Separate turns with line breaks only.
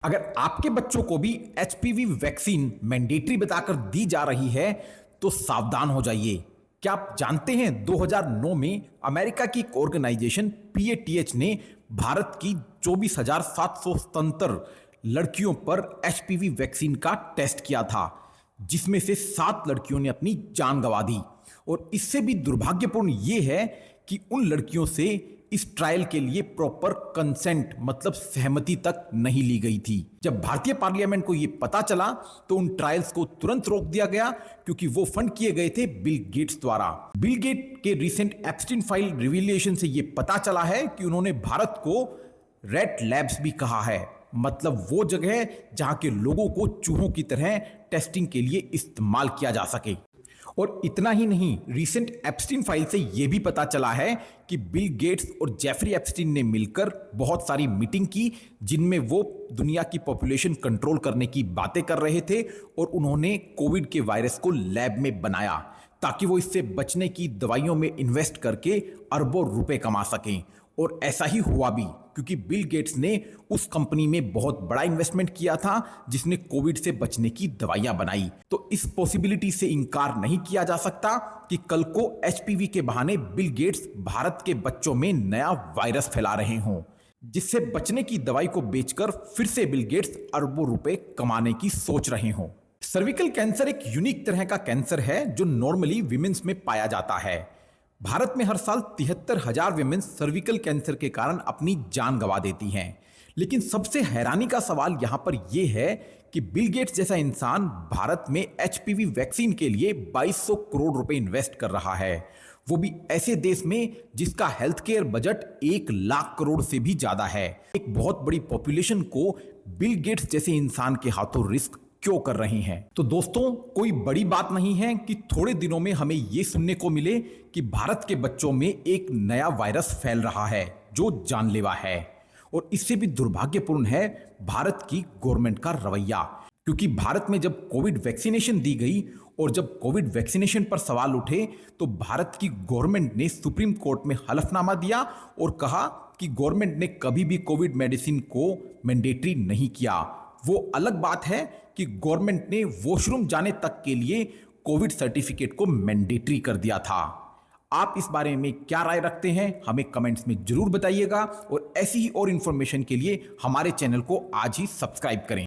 अगर आपके बच्चों को भी एचपीवी वैक्सीन मैंडेटरी बताकर दी जा रही है तो सावधान हो जाइए। क्या आप जानते हैं 2009 में अमेरिका की एक ऑर्गेनाइजेशन पीएटीएच ने भारत की 24,777 लड़कियों पर एचपीवी वैक्सीन का टेस्ट किया था, जिसमें से 7 लड़कियों ने अपनी जान गंवा दी। और इससे भी दुर्भाग्यपूर्ण यह है कि उन लड़कियों से इस ट्रायल के लिए प्रॉपर कंसेंट मतलब सहमति तक नहीं ली गई थी। जब भारतीय पार्लियामेंट को यह पता चला तो उन ट्रायल्स को तुरंत रोक दिया गया, क्योंकि वो फंड किए गए थे बिल गेट्स द्वारा। बिल गेट के रिसेंट एप्स्टीन फाइल रिवीलेशन से यह पता चला है कि उन्होंने भारत को रेड लैब्स भी कहा है, मतलब वो जगह जहां के लोगों को चूहों की तरह टेस्टिंग के लिए इस्तेमाल किया जा सके। और इतना ही नहीं, रिसेंट एप्स्टीन फाइल से यह भी पता चला है कि बिल गेट्स और जेफरी एप्स्टीन ने मिलकर बहुत सारी मीटिंग की, जिनमें वो दुनिया की पॉपुलेशन कंट्रोल करने की बातें कर रहे थे और उन्होंने कोविड के वायरस को लैब में बनाया ताकि वो इससे बचने की दवाइयों में इन्वेस्ट करके अरबों रुपए कमा सकें। और ऐसा ही हुआ भी, क्योंकि बिल गेट्स ने उस कंपनी में बहुत बड़ा इन्वेस्टमेंट किया था जिसने कोविड से बचने की दवाइयां बनाई। तो इस पॉसिबिलिटी से इनकार नहीं किया जा सकता कि कल को एचपीवी के बहाने बिल गेट्स भारत के बच्चों में नया वायरस फैला रहे हों, जिससे बचने की दवाई को बेचकर फिर से बिल गेट्स अरबों रुपए कमाने की सोच रहे हों। सर्विकल कैंसर एक यूनिक तरह का कैंसर है जो नॉर्मली विमेन्स में पाया जाता है। भारत में हर साल 73,000 विमेन सर्विकल कैंसर के कारण अपनी जान गंवा देती हैं। लेकिन सबसे हैरानी का सवाल यहां पर यह है कि बिल गेट्स जैसा इंसान भारत में एचपीवी वैक्सीन के लिए 2200 करोड़ रुपए इन्वेस्ट कर रहा है, वो भी ऐसे देश में जिसका health care budget 1 lakh crore से भी ज्यादा है। एक बहुत बड़ी पॉपुलेशन को बिल गेट्स जैसे इंसान के हाथों रिस्क क्यों कर रहे हैं? तो दोस्तों, कोई बड़ी बात नहीं है कि थोड़े दिनों में हमें यह सुनने को मिले कि भारत के बच्चों में एक नया वायरस फैल रहा है जो जानलेवा है। और इससे भी दुर्भाग्यपूर्ण है भारत की गवर्नमेंट का रवैया, क्योंकि भारत में जब कोविड वैक्सीनेशन दी गई और जब कोविड वैक्सीनेशन पर सवाल उठे तो भारत की गवर्नमेंट ने सुप्रीम कोर्ट में हलफनामा दिया और कहा कि गवर्नमेंट ने कभी भी कोविड मेडिसिन को मैंडेटरी नहीं किया। वो अलग बात है कि गवर्नमेंट ने वॉशरूम जाने तक के लिए कोविड सर्टिफिकेट को मैंडेटरी कर दिया था। आप इस बारे में क्या राय रखते हैं, हमें कमेंट्स में जरूर बताइएगा। और ऐसी ही और इंफॉर्मेशन के लिए हमारे चैनल को आज ही सब्सक्राइब करें।